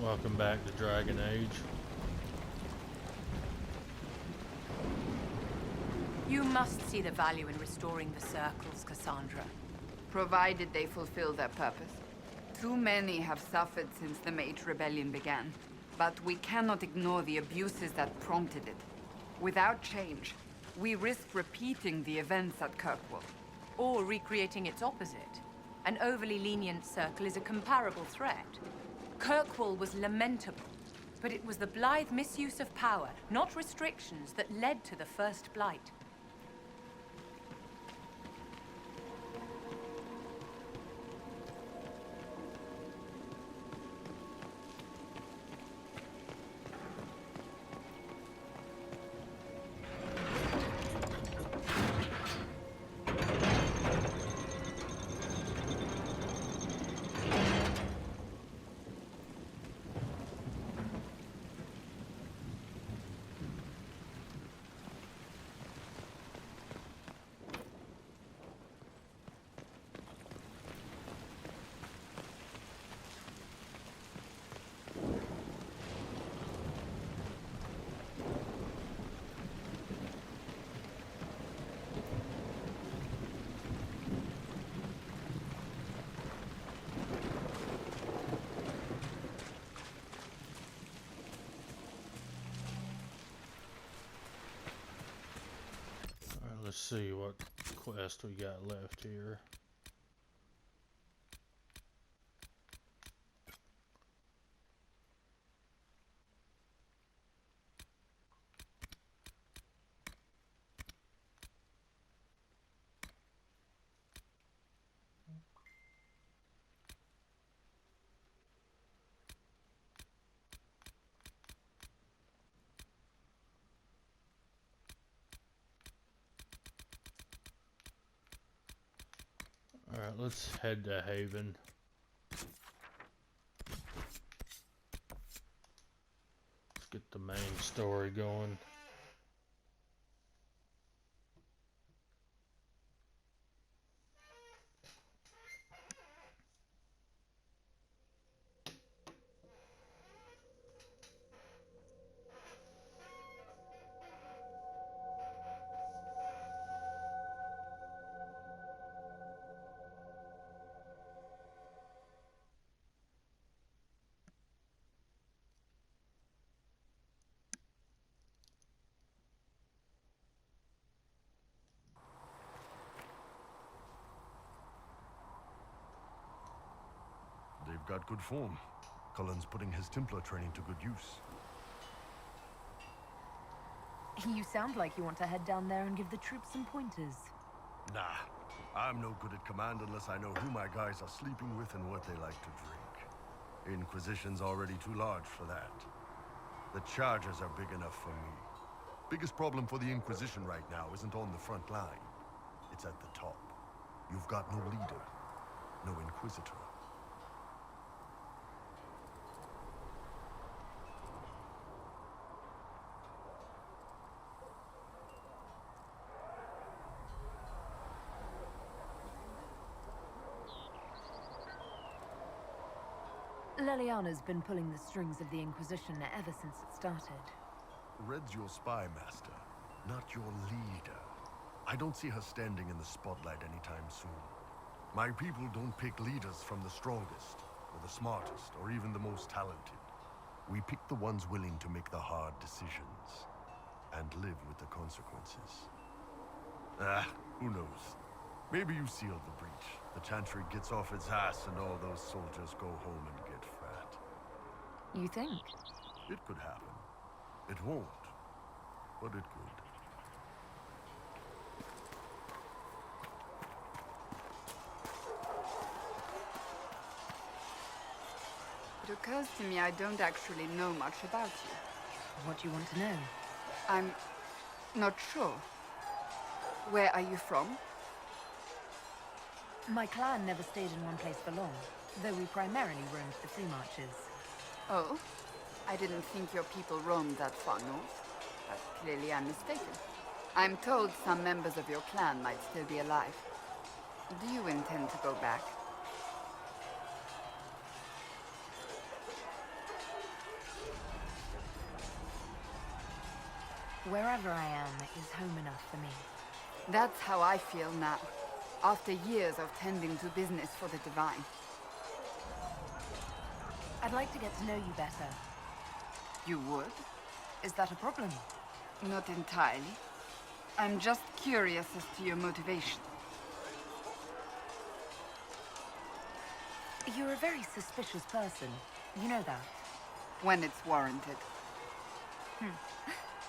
Welcome back to Dragon Age. You must see the value in restoring the circles, Cassandra. Provided they fulfill their purpose. Too many have suffered since the Mage Rebellion began. But we cannot ignore the abuses that prompted it. Without change, we risk repeating the events at Kirkwall. Or recreating its opposite. An overly lenient circle is a comparable threat. Kirkwall was lamentable, but it was the blithe misuse of power, not restrictions, that led to the First Blight. Let's see what quest we got left here. Alright, let's head to Haven. Let's get the main story going. They've got good form. Cullen's putting his Templar training to good use. You sound like you want to head down there and give the troops some pointers. Nah, I'm no good at command unless I know who my guys are sleeping with and what they like to drink. Inquisition's already too large for that. The Chargers are big enough for me. Biggest problem for the Inquisition right now isn't on the front line. It's at the top. You've got no leader, no Inquisitor. Leliana's been pulling the strings of the Inquisition ever since it started. Red's your spy master, not your leader. I don't see her standing in the spotlight anytime soon. My people don't pick leaders from the strongest, or the smartest, or even the most talented. We pick the ones willing to make the hard decisions, and live with the consequences. Who knows? Maybe you sealed the breach. The Chantry gets off its ass and all those soldiers go home and get fat. You think? It could happen. It won't, but it could. It occurs to me I don't actually know much about you. What do you want to know? I'm not sure. Where are you from? My clan never stayed in one place for long, though we primarily roamed the Free Marches. Oh? I didn't think your people roamed that far north. But clearly I'm mistaken. I'm told some members of your clan might still be alive. Do you intend to go back? Wherever I am is home enough for me. That's how I feel now, after years of tending to business for the Divine. I'd like to get to know you better. You would? Is that a problem? Not entirely. I'm just curious as to your motivation. You're a very suspicious person. You know that. When it's warranted.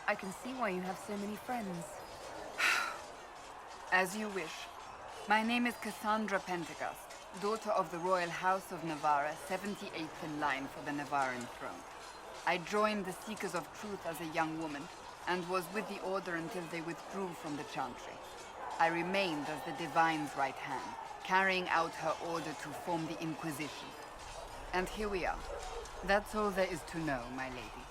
I can see why you have so many friends. As you wish. My name is Cassandra Pentecost, daughter of the Royal House of Navarra, 78th in line for the Navarran throne. I joined the Seekers of Truth as a young woman, and was with the Order until they withdrew from the Chantry. I remained as the Divine's right hand, carrying out her order to form the Inquisition. And here we are. That's all there is to know, my lady.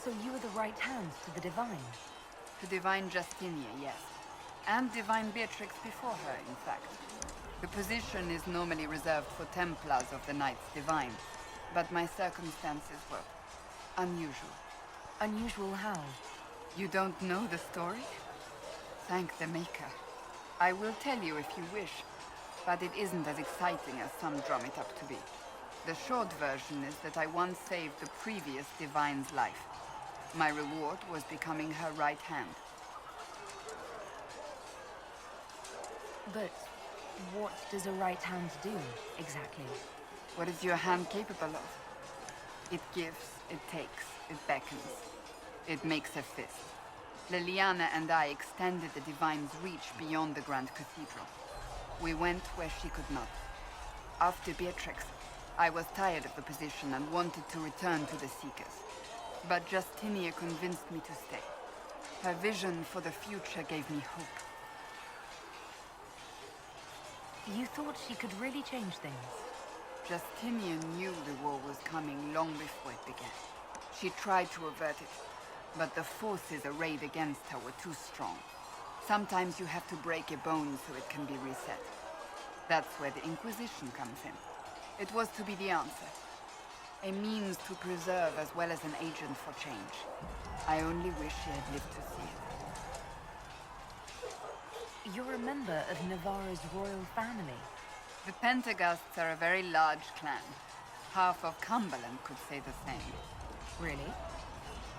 So you were the right hand to the Divine? To Divine Justinia, yes. And Divine Beatrix before her, in fact. The position is normally reserved for Templars of the Knights Divine, but my circumstances were unusual. Unusual how? You don't know the story? Thank the Maker. I will tell you if you wish, but it isn't as exciting as some drum it up to be. The short version is that I once saved the previous Divine's life. My reward was becoming her right hand. But what does a right hand do, exactly? What is your hand capable of? It gives, it takes, it beckons. It makes a fist. Liliana and I extended the Divine's reach beyond the Grand Cathedral. We went where she could not. After Beatrix, I was tired of the position and wanted to return to the Seekers. But Justinia convinced me to stay. Her vision for the future gave me hope. You thought she could really change things? Justinia knew the war was coming long before it began. She tried to avert it, but the forces arrayed against her were too strong. Sometimes you have to break a bone so it can be reset. That's where the Inquisition comes in. It was to be the answer. A means to preserve as well as an agent for change. I only wish she had lived to see it. You're a member of Navarra's royal family. The Pentaghasts are a very large clan. Half of Cumberland could say the same. Really?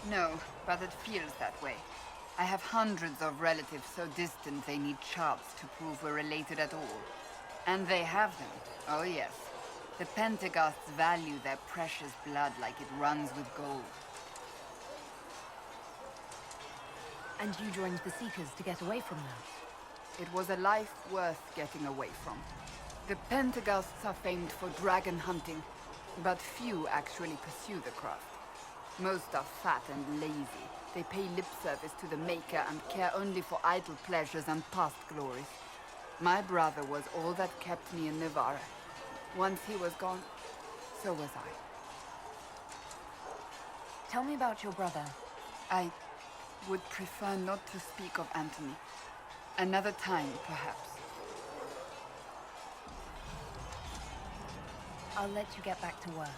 No, but it feels that way. I have hundreds of relatives so distant they need charts to prove we're related at all. And they have them. Oh yes. The Pentaghasts value their precious blood like it runs with gold. And you joined the Seekers to get away from that? It was a life worth getting away from. The Pentaghasts are famed for dragon hunting, but few actually pursue the craft. Most are fat and lazy. They pay lip service to the Maker and care only for idle pleasures and past glories. My brother was all that kept me in Navarra. Once he was gone, so was I. Tell me about your brother. I would prefer not to speak of Anthony. Another time, perhaps. I'll let you get back to work.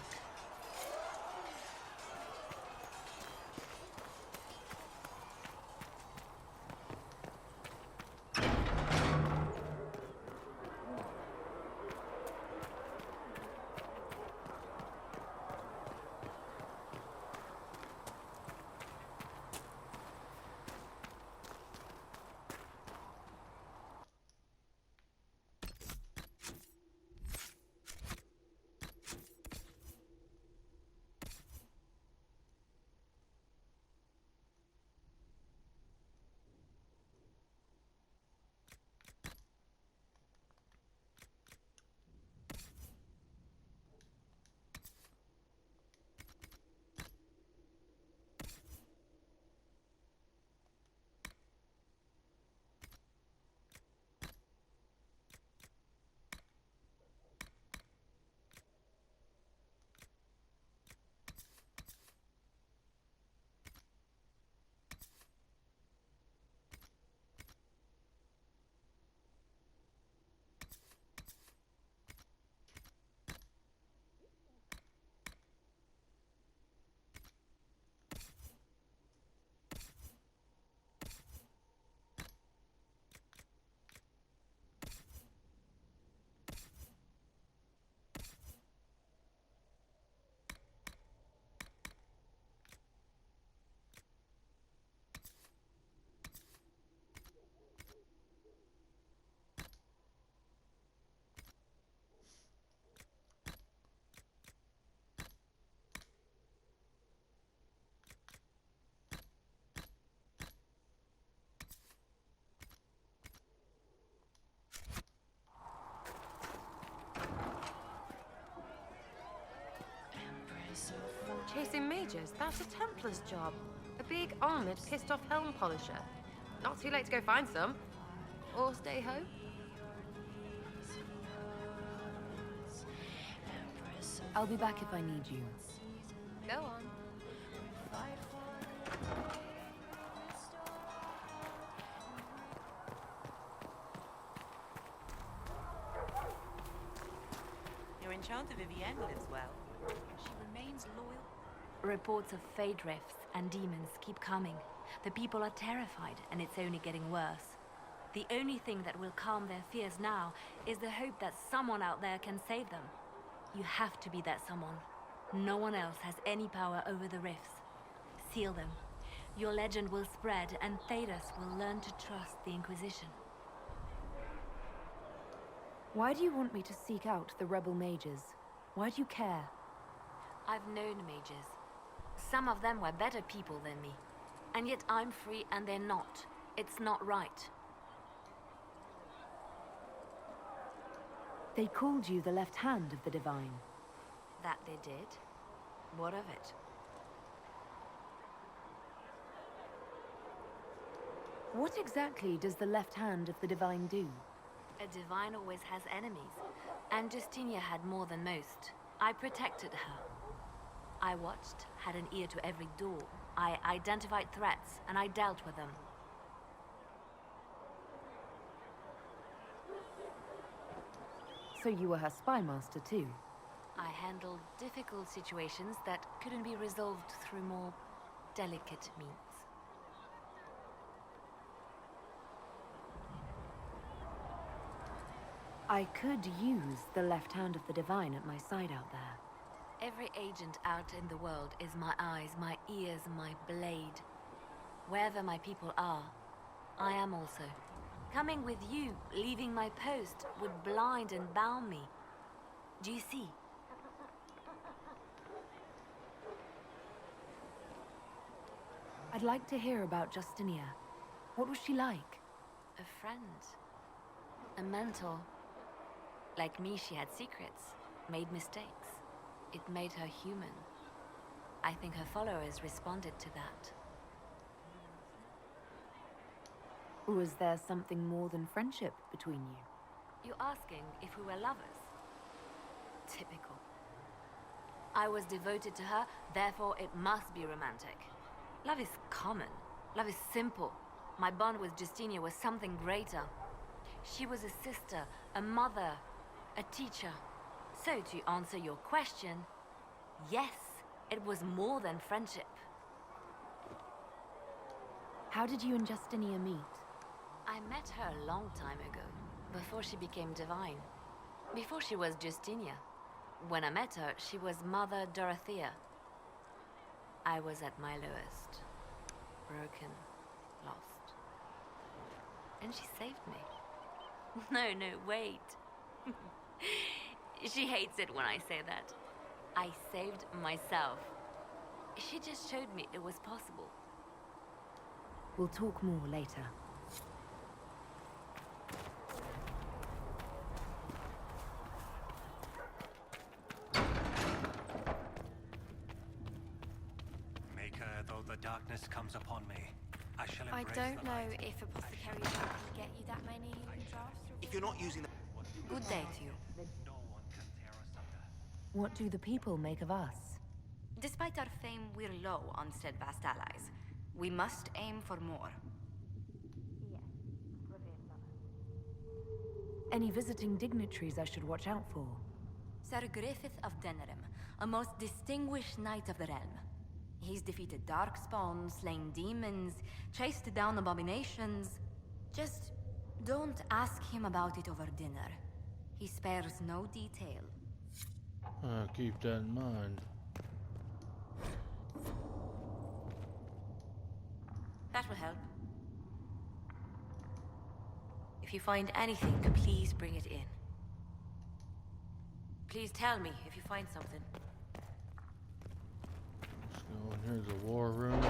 mages. That's a Templar's job. A big, armored, pissed-off helm polisher. Not too late to go find some. Or stay home. I'll be back if I need you. Go on. Your enchanter Vivienne lives well. She remains loyal. Reports of fade rifts and demons keep coming. The people are terrified, and it's only getting worse. The only thing that will calm their fears now is the hope that someone out there can save them. You have to be that someone. No one else has any power over the rifts. Seal them. Your legend will spread, and Thedas will learn to trust the Inquisition. Why do you want me to seek out the rebel mages? Why do you care? I've known mages. Some of them were better people than me. And yet I'm free and they're not. It's not right. They called you the left hand of the Divine. That they did? What of it? What exactly does the left hand of the Divine do? A Divine always has enemies, and Justinia had more than most. I protected her. I watched, had an ear to every door. I identified threats, and I dealt with them. So you were her spy master too? I handled difficult situations that couldn't be resolved through more delicate means. I could use the left hand of the Divine at my side out there. Every agent out in the world is my eyes, my ears, my blade. Wherever my people are, I am also. Coming with you, leaving my post, would blind and bound me. Do you see? I'd like to hear about Justinia. What was she like? A friend. A mentor. Like me, she had secrets, made mistakes. It made her human. I think her followers responded to that. Was there something more than friendship between you? You're asking if we were lovers? Typical. I was devoted to her, therefore it must be romantic. Love is common. Love is simple. My bond with Justinia was something greater. She was a sister, a mother, a teacher. So to answer your question, yes, it was more than friendship. How did you and Justinia meet? I met her a long time ago, before she became divine. Before she was Justinia. When I met her, she was Mother Dorothea. I was at my lowest. Broken, lost. And she saved me. No, wait. She hates it when I say that. I saved myself. She just showed me it was possible. We'll talk more later. Maker, though the darkness comes upon me, I shall I embrace don't the know light. if Apothecary can get you that many drafts. If you're not using the... Good day to you. No one can tear asunder. What do the people make of us? Despite our fame, we're low on steadfast allies. We must aim for more. Any visiting dignitaries I should watch out for? Sir Griffith of Denerim, a most distinguished knight of the realm. He's defeated darkspawn, slain demons, chased down abominations. Just don't ask him about it over dinner. He spares no detail. I'll keep that in mind. That will help. If you find anything, please bring it in. Please tell me if you find something. Let's go in here to the war room.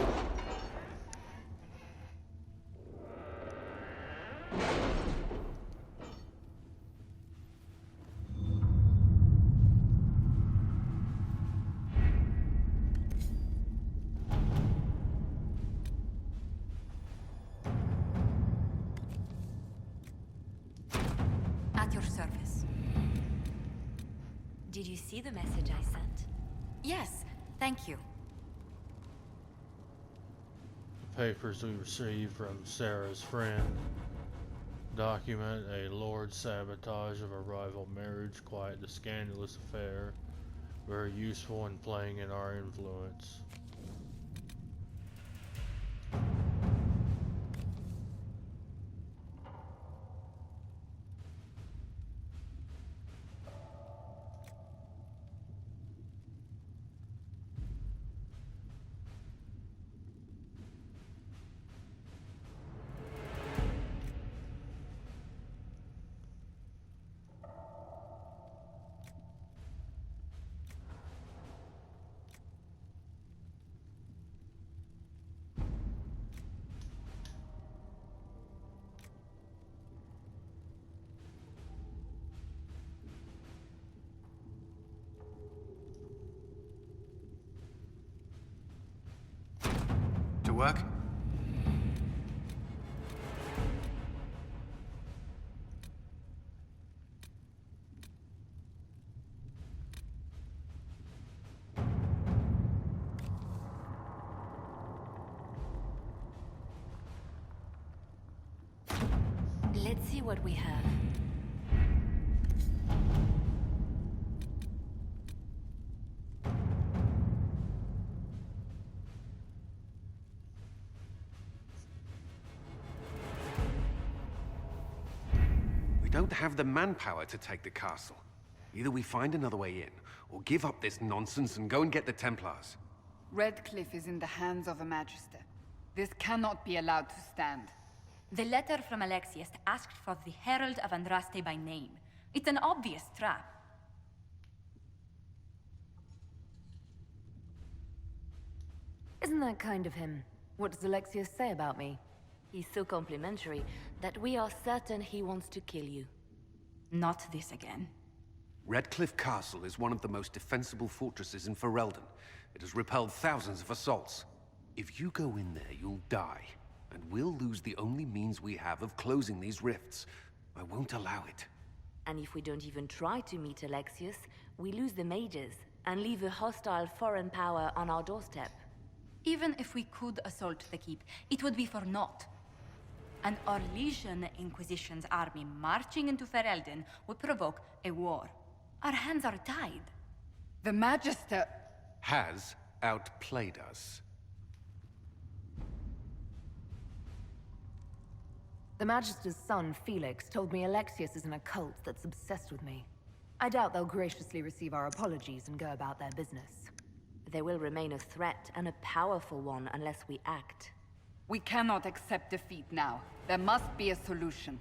Did you see the message I sent? Yes, thank you. The papers we received from Sarah's friend document a lord's sabotage of a rival marriage, quite the scandalous affair. Very useful in playing in our influence. To work? Let's see what we have. We don't have the manpower to take the castle. Either we find another way in, or give up this nonsense and go and get the Templars. Redcliffe is in the hands of a Magister. This cannot be allowed to stand. The letter from Alexius asked for the Herald of Andraste by name. It's an obvious trap. Isn't that kind of him? What does Alexius say about me? He's so complimentary that we are certain he wants to kill you. Not this again. Redcliffe Castle is one of the most defensible fortresses in Ferelden. It has repelled thousands of assaults. If you go in there, you'll die. And we'll lose the only means we have of closing these rifts. I won't allow it. And if we don't even try to meet Alexius, we lose the mages and leave a hostile foreign power on our doorstep. Even if we could assault the keep, it would be for naught. An Orlesian Inquisition's army marching into Ferelden would provoke a war. Our hands are tied. The Magister... Has outplayed us. The Magister's son, Felix, told me Alexius is in a cult that's obsessed with me. I doubt they'll graciously receive our apologies and go about their business. They will remain a threat, and a powerful one, unless we act. We cannot accept defeat now. There must be a solution.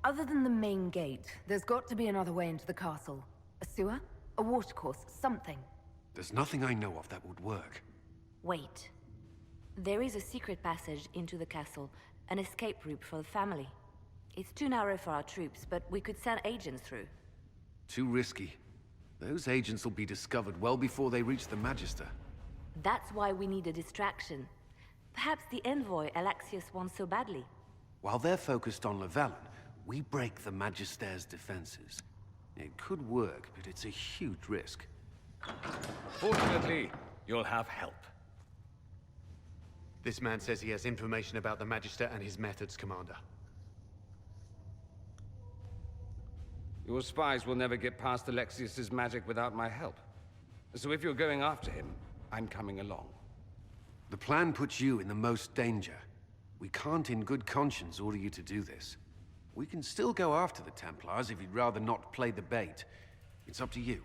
Other than the main gate, there's got to be another way into the castle. A sewer? A watercourse? Something. There's nothing I know of that would work. Wait. There is a secret passage into the castle, an escape route for the family. It's too narrow for our troops, but we could send agents through. Too risky. Those agents will be discovered well before they reach the Magister. That's why we need a distraction. Perhaps the envoy Alexius wants so badly. While they're focused on Llewellyn, we break the Magister's defenses. It could work, but it's a huge risk. Fortunately, you'll have help. This man says he has information about the Magister and his methods, Commander. Your spies will never get past Alexius's magic without my help. So if you're going after him, I'm coming along. The plan puts you in the most danger. We can't in good conscience order you to do this. We can still go after the Templars if you'd rather not play the bait. It's up to you.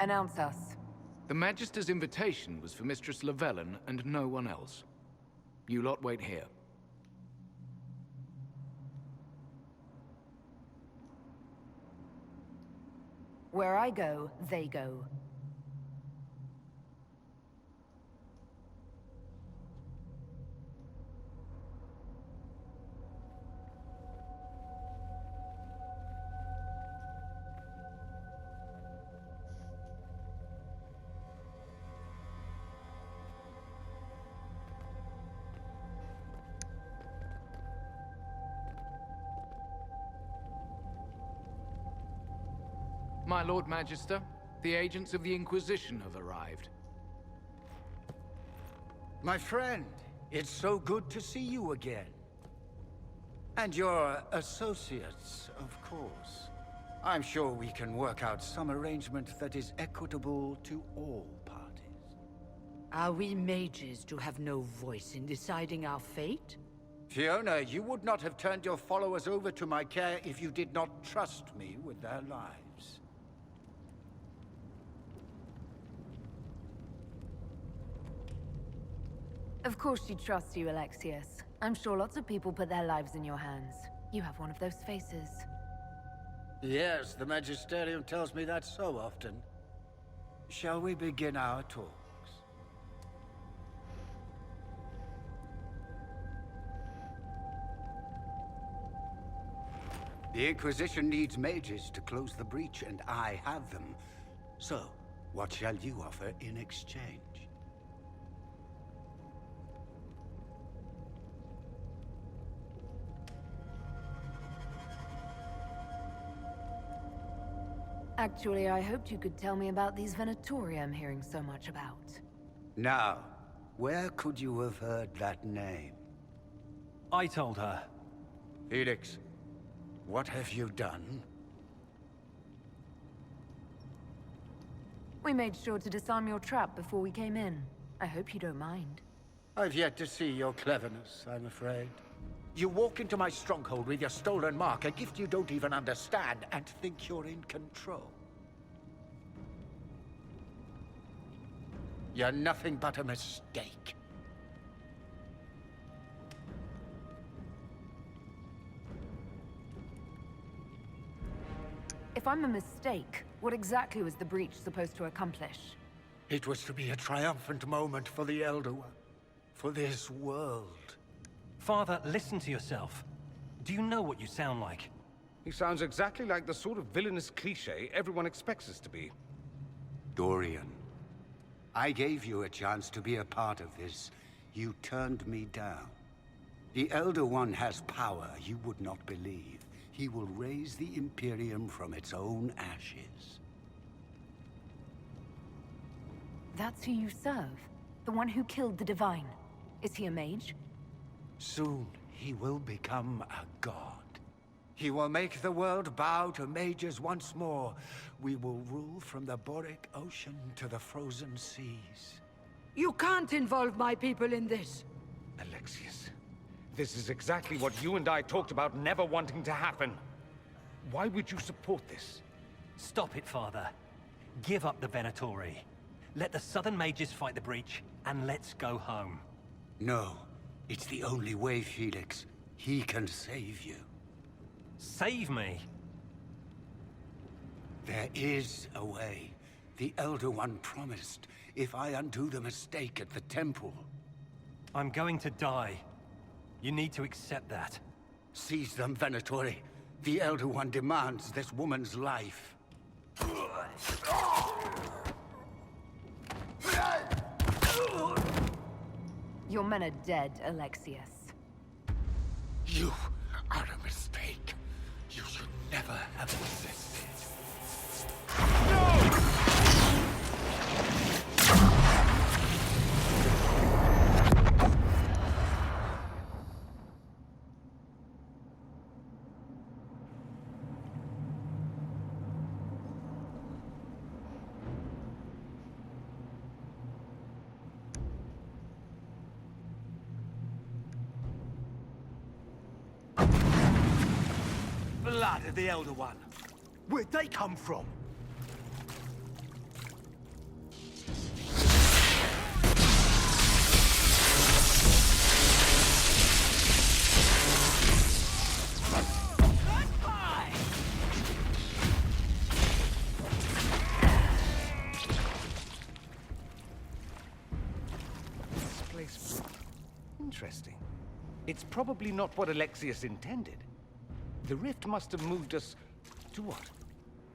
Announce us. The Magister's invitation was for Mistress Llewellyn and no one else. You lot wait here. Where I go, they go. My Lord Magister, the agents of the Inquisition have arrived. My friend, it's so good to see you again. And your associates, of course. I'm sure we can work out some arrangement that is equitable to all parties. Are we mages to have no voice in deciding our fate? Fiona, you would not have turned your followers over to my care if you did not trust me with their lives. Of course she trusts you, Alexius. I'm sure lots of people put their lives in your hands. You have one of those faces. Yes, the Magisterium tells me that so often. Shall we begin our talks? The Inquisition needs mages to close the breach, and I have them. So, what shall you offer in exchange? Actually, I hoped you could tell me about these Venatori I'm hearing so much about. Now, where could you have heard that name? I told her. Felix, what have you done? We made sure to disarm your trap before we came in. I hope you don't mind. I've yet to see your cleverness, I'm afraid. You walk into my stronghold with your stolen mark, a gift you don't even understand, and think you're in control. You're nothing but a mistake. If I'm a mistake, what exactly was the breach supposed to accomplish? It was to be a triumphant moment for the Elder One. For this world. Father, listen to yourself. Do you know what you sound like? He sounds exactly like the sort of villainous cliché everyone expects us to be. Dorian, I gave you a chance to be a part of this. You turned me down. The Elder One has power you would not believe. He will raise the Imperium from its own ashes. That's who you serve? The one who killed the Divine? Is he a mage? Soon, he will become a god. He will make the world bow to mages once more. We will rule from the Boric Ocean to the frozen seas. You can't involve my people in this. Alexius, this is exactly what you and I talked about never wanting to happen. Why would you support this? Stop it, Father. Give up the Venatori. Let the Southern Mages fight the breach, and let's go home. No. It's the only way, Felix. He can save you. Save me? There is a way. The Elder One promised, if I undo the mistake at the temple. I'm going to die. You need to accept that. Seize them, Venatori. The Elder One demands this woman's life. Your men are dead, Alexius. You are a mistake. You should never have existed. No! Blood of the Elder One. Where'd they come from? probably not what Alexius intended. The rift must have moved us to what?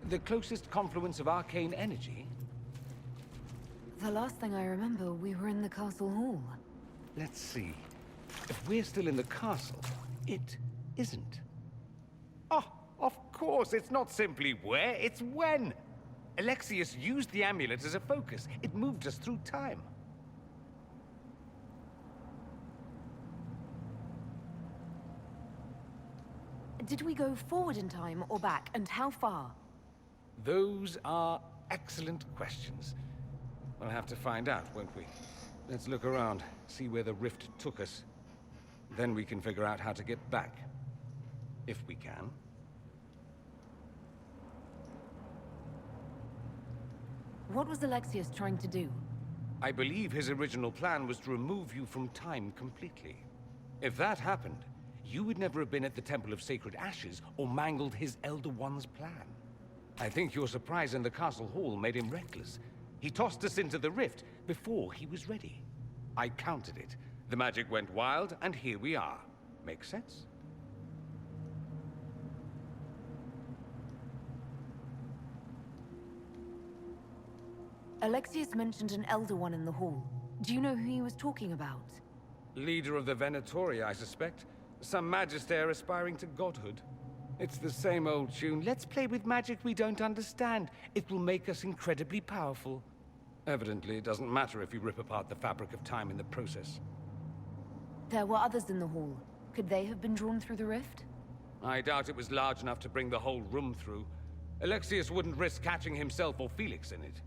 The closest confluence of arcane energy? The last thing I remember, we were in the castle hall. Let's see. If we're still in the castle, it isn't. Oh, of course, it's not simply where, it's when! Alexius used the amulet as a focus. It moved us through time. Did we go forward in time or back, and how far? Those are excellent questions. We'll have to find out, won't we? Let's look around, see where the rift took us. Then we can figure out how to get back. If we can. What was Alexius trying to do? I believe his original plan was to remove you from time completely. If that happened, you would never have been at the Temple of Sacred Ashes or mangled his Elder One's plan. I think your surprise in the castle hall made him reckless. He tossed us into the rift before he was ready. I countered it. The magic went wild, and here we are. Make sense? Alexius mentioned an Elder One in the hall. Do you know who he was talking about? Leader of the Venatori, I suspect. Some magister aspiring to godhood. It's the same old tune. Let's play with magic we don't understand. It will make us incredibly powerful. Evidently, it doesn't matter if you rip apart the fabric of time in the process. There were others in the hall. Could they have been drawn through the rift? I doubt it was large enough to bring the whole room through. Alexius wouldn't risk catching himself or Felix in it.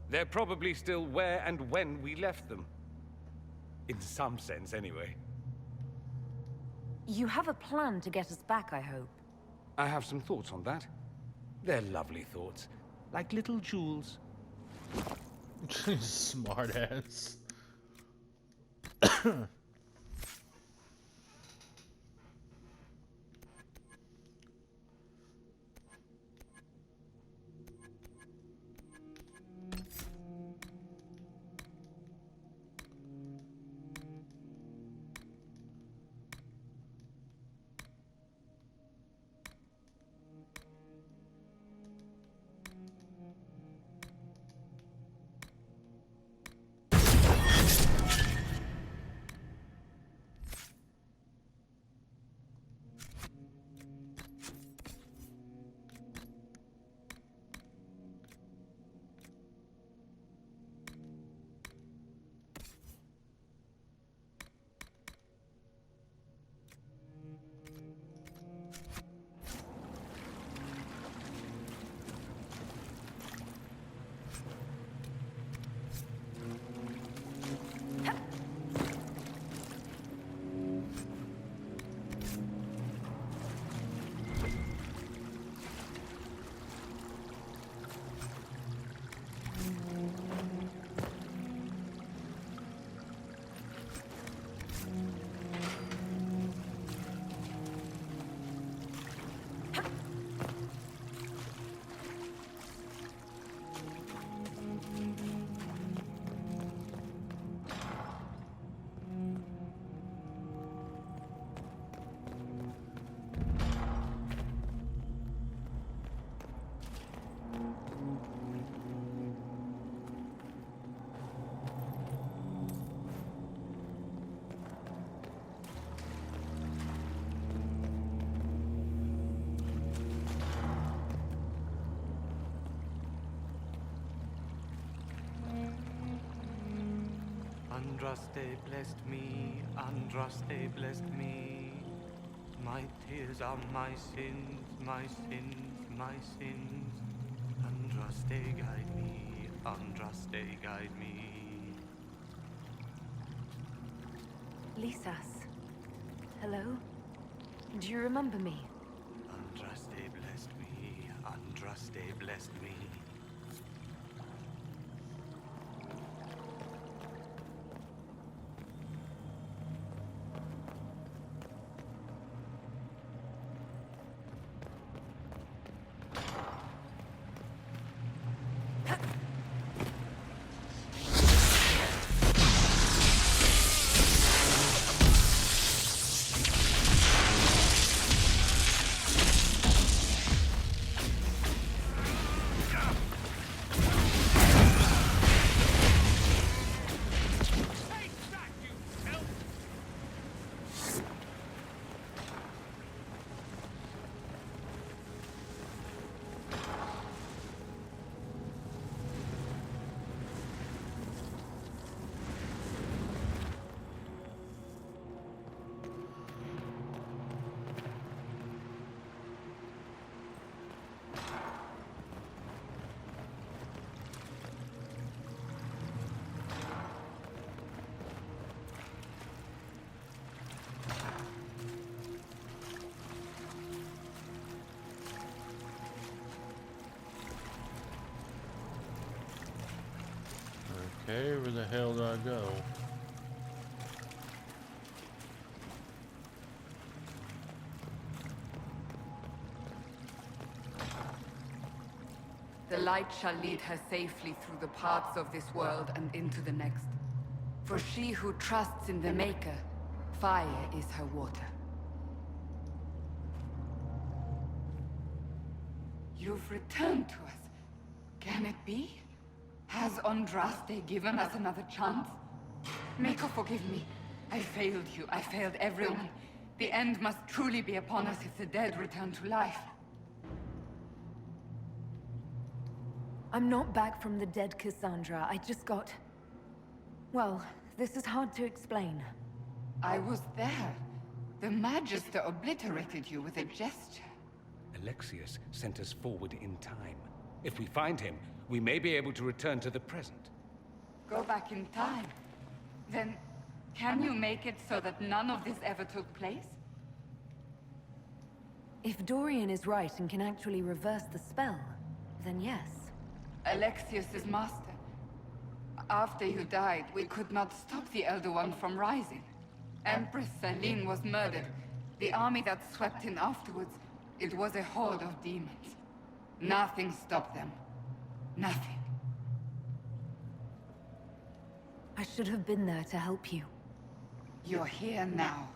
They're probably still where and when we left them. In some sense, anyway. You have a plan to get us back, I hope. I have some thoughts on that. They're lovely thoughts. Like little jewels. Smartass. Andraste blessed me, Andraste blessed me. My tears are my sins, my sins, my sins. Andraste guide me, Andraste guide me. Lisas. Hello? Do you remember me? Andraste blessed me, Andraste blessed me. Okay, where the hell do I go? The light shall lead her safely through the paths of this world and into the next. For she who trusts in the Maker, fire is her water. You've returned to us. Can it be? Has Andraste given us another chance? Maker, forgive me. I failed you. I failed everyone. The end must truly be upon us if the dead return to life. I'm not back from the dead, Cassandra. I just got... Well, this is hard to explain. I was there. The Magister obliterated you with a gesture. Alexius sent us forward in time. If we find him, we may be able to return to the present. Go back in time? Then, can you make it so that none of this ever took place? If Dorian is right and can actually reverse the spell, then yes. Alexius is master. After you died, we could not stop the Elder One from rising. Empress Celine was murdered. The army that swept in afterwards, it was a horde of demons. Nothing stopped them. Nothing. I should have been there to help you. You're here now.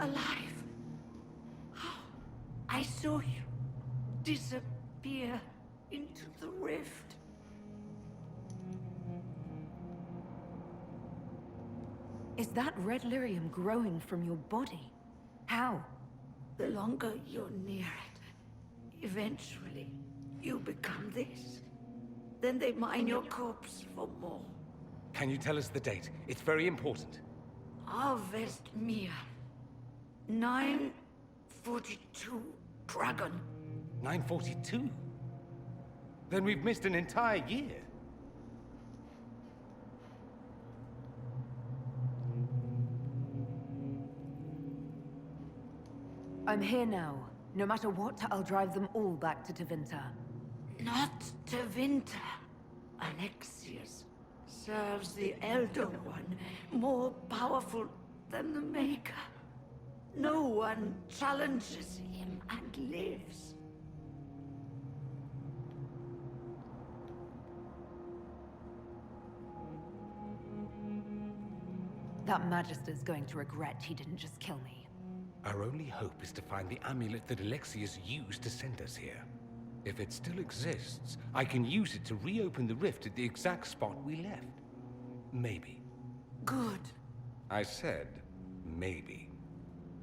Alive. I saw you disappear into the rift. Is that red lyrium growing from your body? How? The longer you're near it, eventually you become this. Then they mine your corpse for more. Can you tell us the date? It's very important. Harvest Mia. 942 Dragon. 942? Then we've missed an entire year. I'm here now. No matter what, I'll drive them all back to Tevinter. Not Tevinter. Alexius serves the Elder One, more powerful than the Maker. No one challenges him and lives. That Magister's going to regret he didn't just kill me. Our only hope is to find the amulet that Alexius used to send us here. If it still exists, I can use it to reopen the rift at the exact spot we left. Maybe. Good. I said, maybe.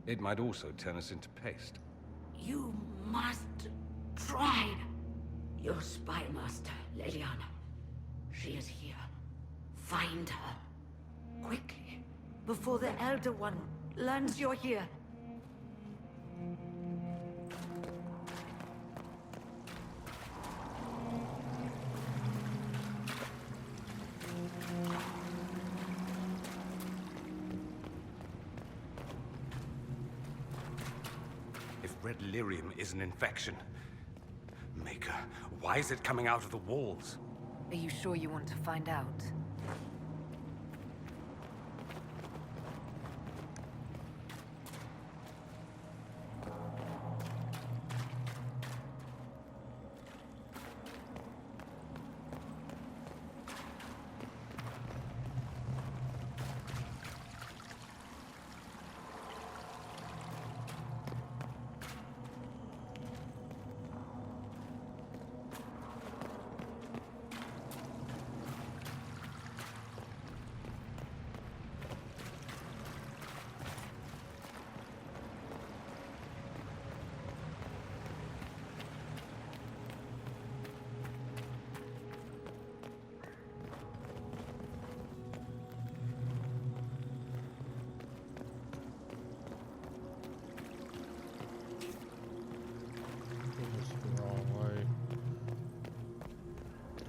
It might also turn us into paste. You must try. Your spy master, Leliana. She is here. Find her. Quickly. Before the Elder One learns you're here. red lyrium is an infection. Maker, why is it coming out of the walls? Are you sure you want to find out?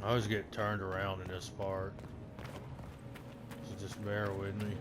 I always get turned around in this part, so just bear with me.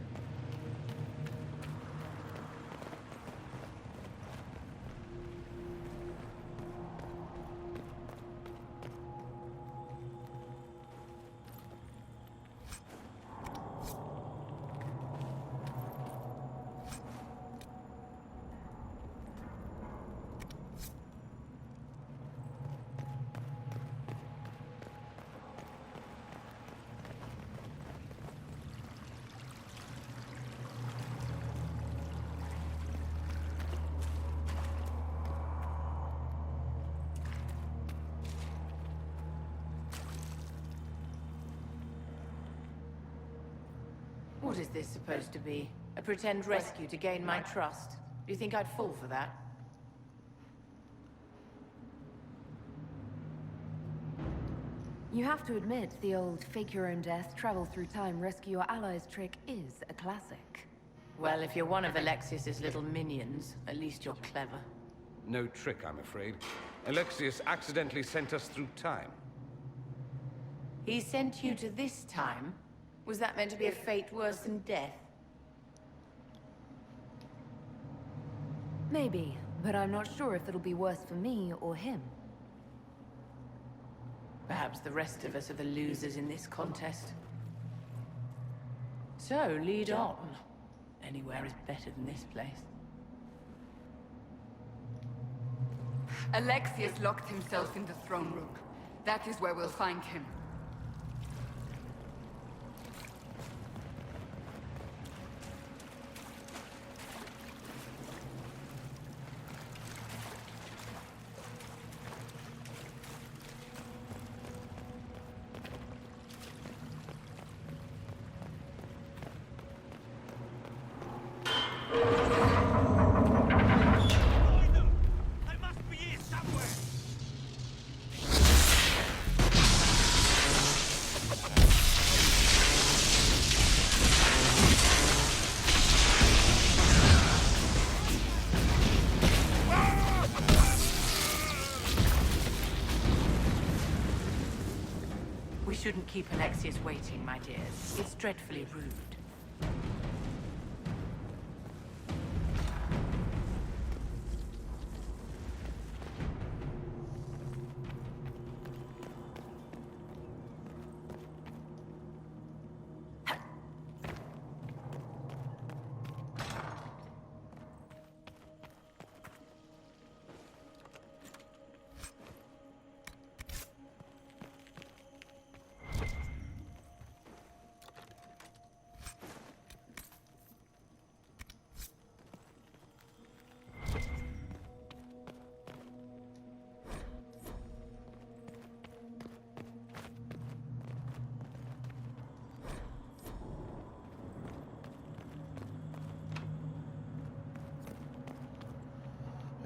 What is this supposed to be? A pretend rescue to gain my trust? Do you think I'd fall for that? You have to admit, the old fake-your-own-death, travel-through-time, rescue-your-allies trick is a classic. Well, if you're one of Alexius's little minions, at least you're clever. No trick, I'm afraid. Alexius accidentally sent us through time. He sent you to this time? Was that meant to be a fate worse than death? Maybe, but I'm not sure if it'll be worse for me or him. Perhaps the rest of us are the losers in this contest. So, lead on. Anywhere is better than this place. Alexius locked himself in the throne room. That is where we'll find him. We shouldn't keep Alexius waiting, my dears. It's dreadfully rude.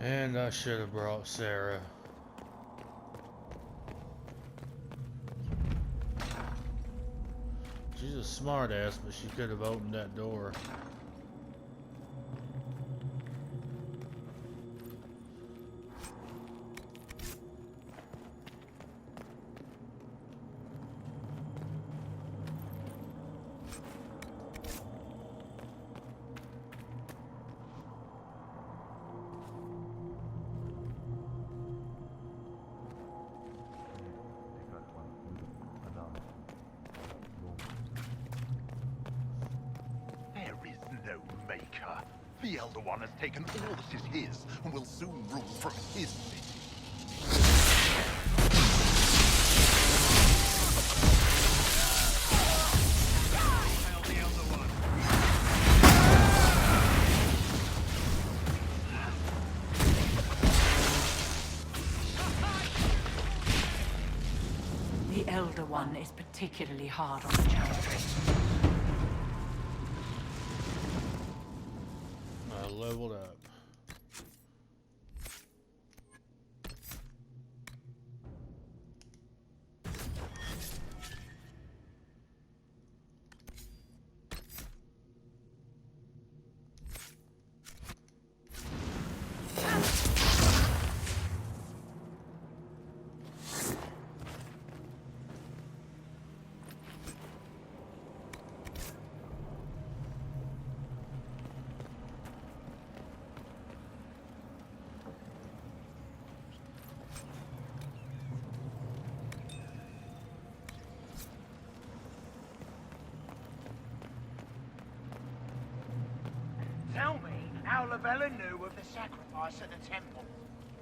And I should have brought Sarah. She's a smart ass, but she could have opened that door. The Elder One has taken all that is his, and will soon rule from his city. The Elder One is particularly hard on the Chantry. I leveled up. Tell me how Lavella knew of the sacrifice at the temple.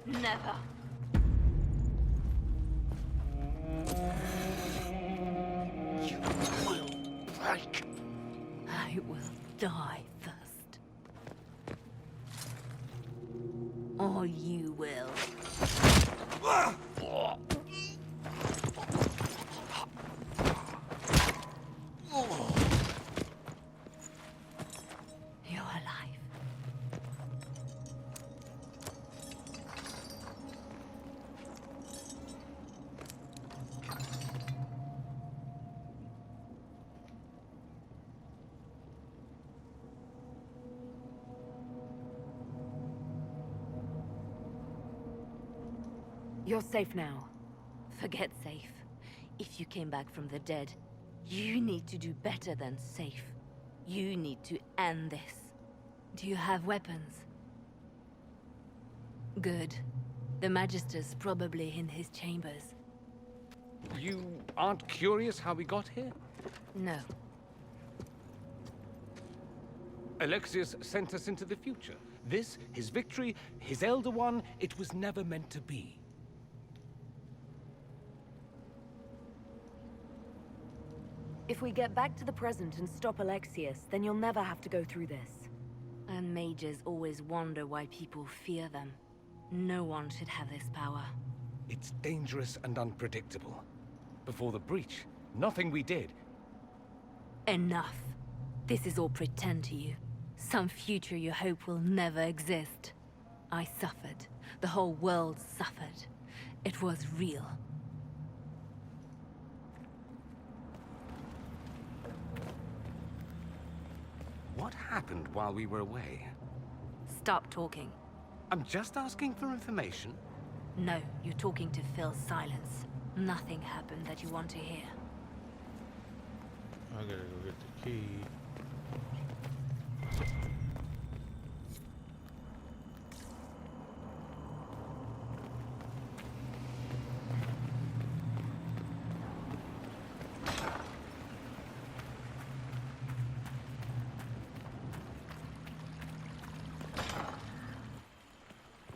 Never. You will break. I will die first. Or you will. You're alive. You're safe now. Forget safe. If you came back from the dead, you need to do better than safe. You need to end this. Do you have weapons? Good. The Magister's probably in his chambers. You aren't curious how we got here? No. Alexius sent us into the future. This, his victory, his Elder One, it was never meant to be. If we get back to the present and stop Alexius, then you'll never have to go through this. And mages always wonder why people fear them. No one should have this power. It's dangerous and unpredictable. Before the breach, nothing we did. Enough. This is all pretend to you. Some future you hope will never exist. I suffered. The whole world suffered. It was real. What happened while we were away? Stop talking. I'm just asking for information. No, you're talking to fill silence. Nothing happened that you want to hear. I gotta go get the key.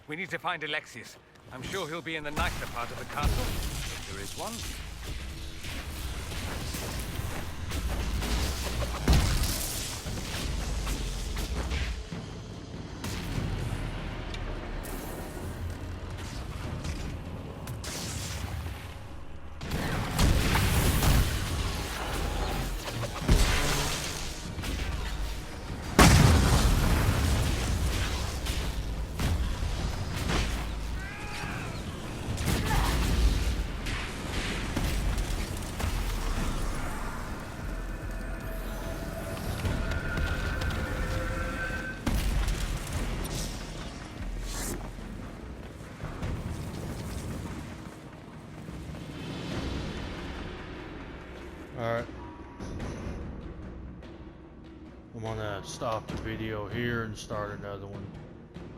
We need to find Alexius. I'm sure he'll be in the nicer part of the castle, if there is one. Alright. I'm gonna stop the video here and start another one.